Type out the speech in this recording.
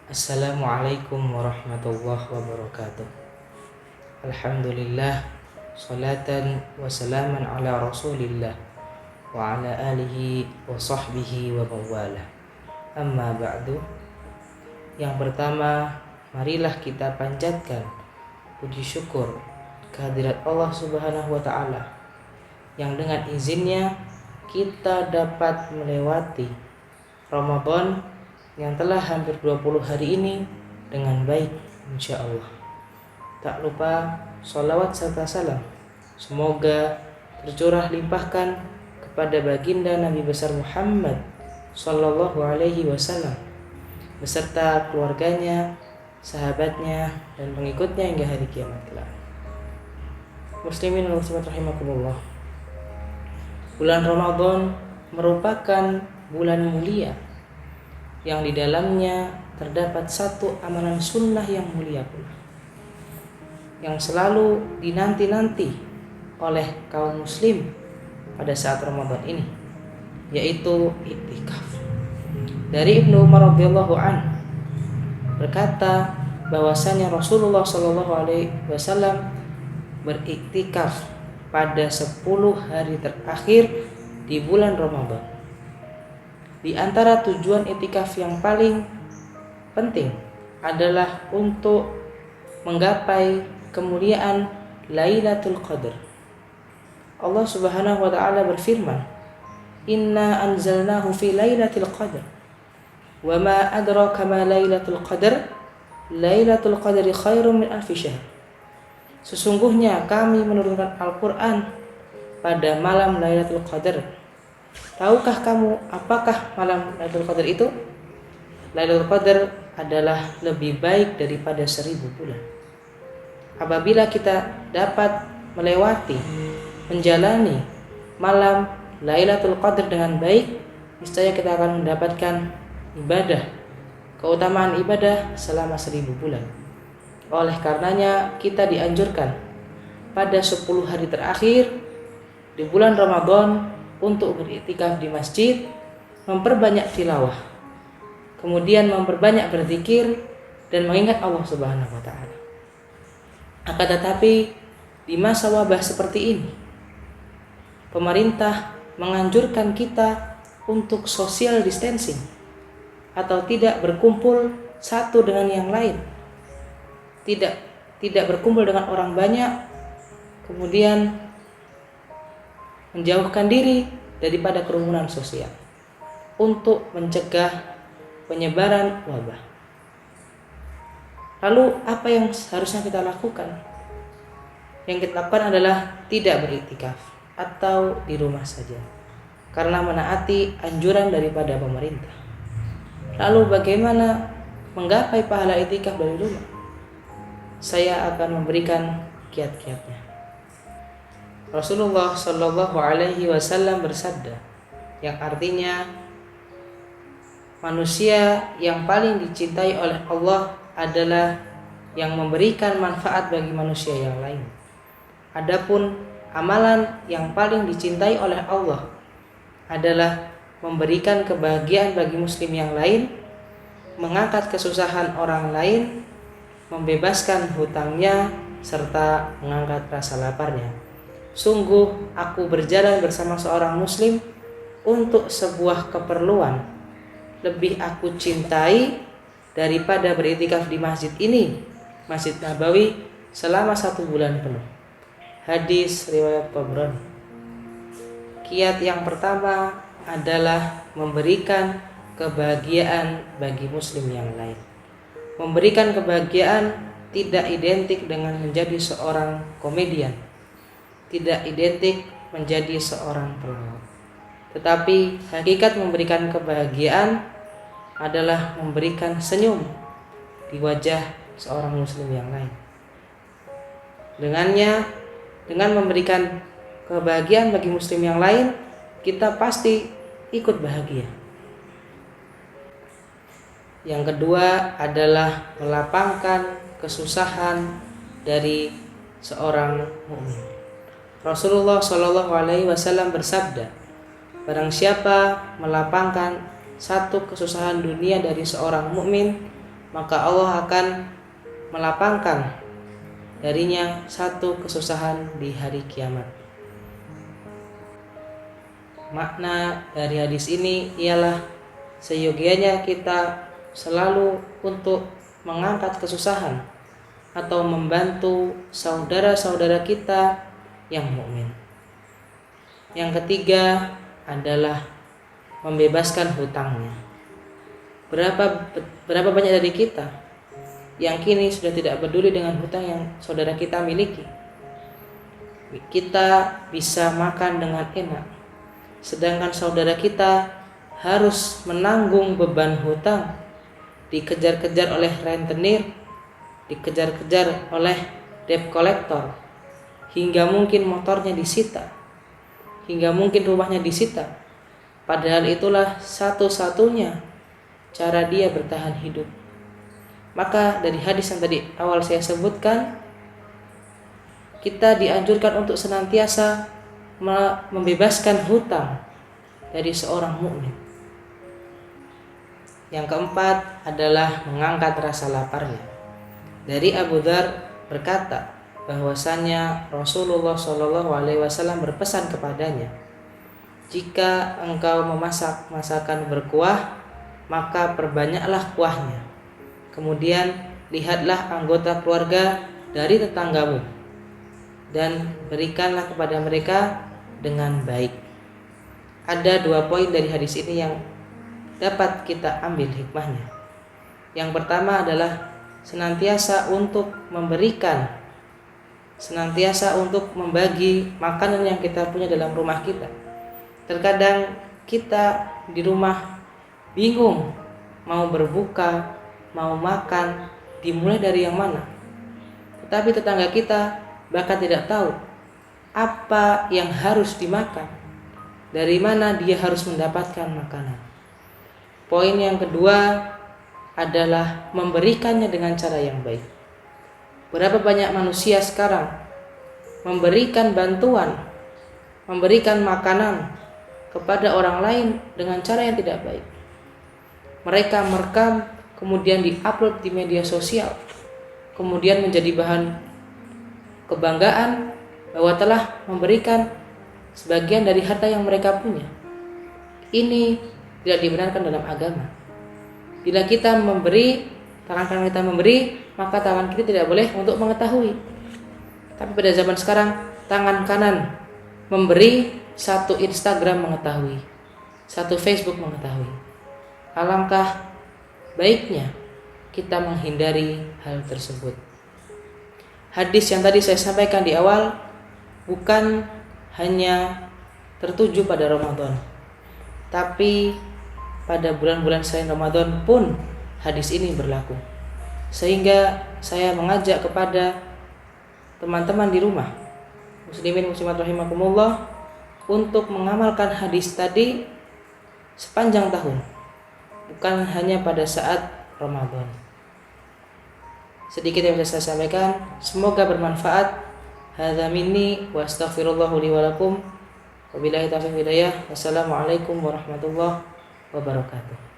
Assalamualaikum warahmatullahi wabarakatuh. Alhamdulillah, salatan wa salaman ala rasulillah wa ala alihi wa sahbihi wa mawalah. Amma ba'du. Yang pertama, marilah kita panjatkan puji syukur kehadirat Allah Subhanahu wa taala yang dengan izinnya kita dapat melewati Ramadan yang telah hampir 20 hari ini dengan baik insya Allah. Tak lupa sholawat serta salam semoga tercurah limpahkan kepada baginda Nabi besar Muhammad Sallallahu Alaihi Wasallam beserta keluarganya, sahabatnya, dan pengikutnya hingga hari kiamat kelak. Muslimin dan muslimat rahimakumullah. Bulan Ramadan merupakan bulan mulia yang di dalamnya terdapat satu amalan sunnah yang mulia pula, yang selalu dinanti-nanti oleh kaum muslim pada saat Ramadan ini, yaitu iktikaf. Dari Ibnu Umar radhiyallahu an berkata bahwasanya Rasulullah Shallallahu Alaihi Wasallam beriktikaf pada 10 hari terakhir di bulan Ramadan. Di antara tujuan iktikaf yang paling penting adalah untuk menggapai kemuliaan Lailatul Qadar. Allah Subhanahu wa taala berfirman, "Inna anzalnahu fi Lailatul Qadar. Wa ma adraka ma Lailatul Qadar? Lailatul Qadri khairum min alfi syahr." Sesungguhnya kami menurunkan Al-Qur'an pada malam Lailatul Qadar. Tahukah kamu apakah malam Lailatul Qadar itu? Lailatul Qadar adalah lebih baik daripada 1000 bulan. Apabila kita dapat melewati, menjalani malam Lailatul Qadar dengan baik, niscaya kita akan mendapatkan ibadah, keutamaan ibadah selama 1000 bulan. Oleh karenanya kita dianjurkan pada 10 hari terakhir di bulan Ramadan untuk beriktikaf di masjid, memperbanyak tilawah, kemudian memperbanyak berzikir dan mengingat Allah Subhanahu wa taala. Akan tetapi di masa wabah seperti ini, pemerintah menganjurkan kita untuk social distancing atau tidak berkumpul satu dengan yang lain. Tidak berkumpul dengan orang banyak, kemudian menjauhkan diri daripada kerumunan sosial untuk mencegah penyebaran wabah. Lalu apa yang harusnya kita lakukan? Yang kita lakukan adalah tidak beriktikaf atau di rumah saja, karena menaati anjuran daripada pemerintah. Lalu bagaimana menggapai pahala iktikaf dari rumah? Saya akan memberikan kiat-kiatnya. Rasulullah Shallallahu Alaihi Wasallam bersabda, yang artinya manusia yang paling dicintai oleh Allah adalah yang memberikan manfaat bagi manusia yang lain. Adapun amalan yang paling dicintai oleh Allah adalah memberikan kebahagiaan bagi muslim yang lain, mengangkat kesusahan orang lain, membebaskan hutangnya, serta mengangkat rasa laparnya. Sungguh aku berjalan bersama seorang muslim untuk sebuah keperluan lebih aku cintai daripada beriktikaf di masjid ini, Masjid Nabawi, selama 1 bulan penuh. Hadis riwayat Tabrani. Kiat yang pertama adalah memberikan kebahagiaan bagi muslim yang lain. Memberikan kebahagiaan tidak identik dengan menjadi seorang komedian, tidak identik menjadi seorang pelawak. Tetapi hakikat memberikan kebahagiaan adalah memberikan senyum di wajah seorang muslim yang lain. Dengan memberikan kebahagiaan bagi muslim yang lain, kita pasti ikut bahagia. Yang kedua adalah melapangkan kesusahan dari seorang mukmin. Rasulullah Shallallahu Alaihi Wasallam bersabda, barang siapa melapangkan satu kesusahan dunia dari seorang mukmin, maka Allah akan melapangkan darinya satu kesusahan di hari kiamat. Makna dari hadis ini ialah seyogianya kita selalu untuk mengangkat kesusahan atau membantu saudara-saudara kita yang mukmin. Yang ketiga adalah membebaskan hutangnya. Berapa banyak dari kita yang kini sudah tidak peduli dengan hutang yang saudara kita miliki. Kita bisa makan dengan enak, sedangkan saudara kita harus menanggung beban hutang, dikejar-kejar oleh rentenir, dikejar-kejar oleh debt collector, hingga mungkin motornya disita, hingga mungkin rumahnya disita. Padahal itulah satu-satunya cara dia bertahan hidup. Maka dari hadis yang tadi awal saya sebutkan, kita dianjurkan untuk senantiasa membebaskan hutang dari seorang mukmin. Yang keempat adalah mengangkat rasa laparnya. Dari Abu Dzar berkata bahwasannya Rasulullah SAW berpesan kepadanya, jika engkau memasak masakan berkuah, maka perbanyaklah kuahnya. Kemudian lihatlah anggota keluarga dari tetanggamu dan berikanlah kepada mereka dengan baik. Ada 2 poin dari hadis ini yang dapat kita ambil hikmahnya. Yang pertama adalah senantiasa untuk memberikan, senantiasa untuk membagi makanan yang kita punya dalam rumah kita. Terkadang kita di rumah bingung mau berbuka, mau makan, dimulai dari yang mana. Tetapi tetangga kita bahkan tidak tahu apa yang harus dimakan, dari mana dia harus mendapatkan makanan. Poin yang kedua adalah memberikannya dengan cara yang baik. Berapa banyak manusia sekarang memberikan bantuan, memberikan makanan kepada orang lain dengan cara yang tidak baik. Mereka merekam, kemudian diupload di media sosial, kemudian menjadi bahan kebanggaan bahwa telah memberikan sebagian dari harta yang mereka punya. Ini tidak dibenarkan dalam agama. Bila kita memberi, tangan kanan kita memberi, maka tangan kiri tidak boleh untuk mengetahui. Tapi pada zaman sekarang, tangan kanan memberi, satu Instagram mengetahui, satu Facebook mengetahui. Alangkah baiknya kita menghindari hal tersebut. Hadis yang tadi saya sampaikan di awal bukan hanya tertuju pada Ramadan, tapi pada bulan-bulan selain Ramadan pun hadis ini berlaku. Sehingga saya mengajak kepada teman-teman di rumah, muslimin muslimat rahimakumullah, untuk mengamalkan hadis tadi sepanjang tahun, bukan hanya pada saat Ramadan. Sedikit yang bisa saya sampaikan, semoga bermanfaat. Hadza minni wa astaghfirullah li wa lakum. Wabillahi taufiq hidayah. Wassalamualaikum warahmatullahi wabarakatuh.